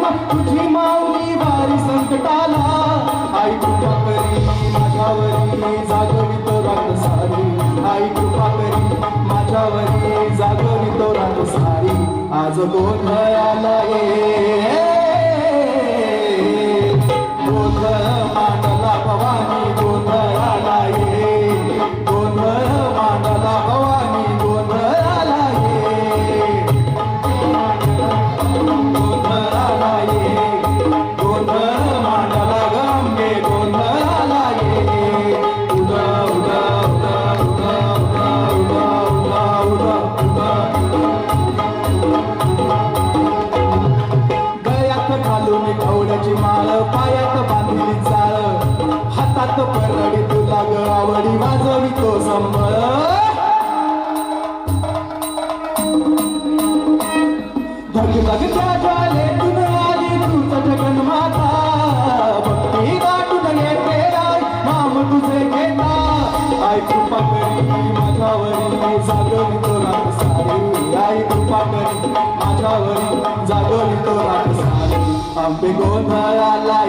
तुझी माऊली वारी संकटाला आई कृपा करी माझ्यावरी जागवितो रात सारी आई कृपा करी माझ्यावरी जागवितो रात सारी आज गोंधळाला गोंधळ मांडला भवानी गोंधळाला गोंधळ मांडला भवानी गोंधळाला गोंधळाला गोंधळ मांडला गंगे गोंधळाला उदा उदा उदा उदा उदा उदा उदा गळ्यात घालून कवड्याची माळ पायात बांधली चाळ हातात परडी तुला ग आवडी वाजवितो संबळ धग धग त्या ज्वालेतून आली तुझ जगन्माता भक्ती गाठून येते आई नाम तुझे घेता आई कृपा करी माझ्यावरी जागवितो रात सारी आई कृपा करी माझ्यावरी जागवितो रात सारी आंबे गोंधळाला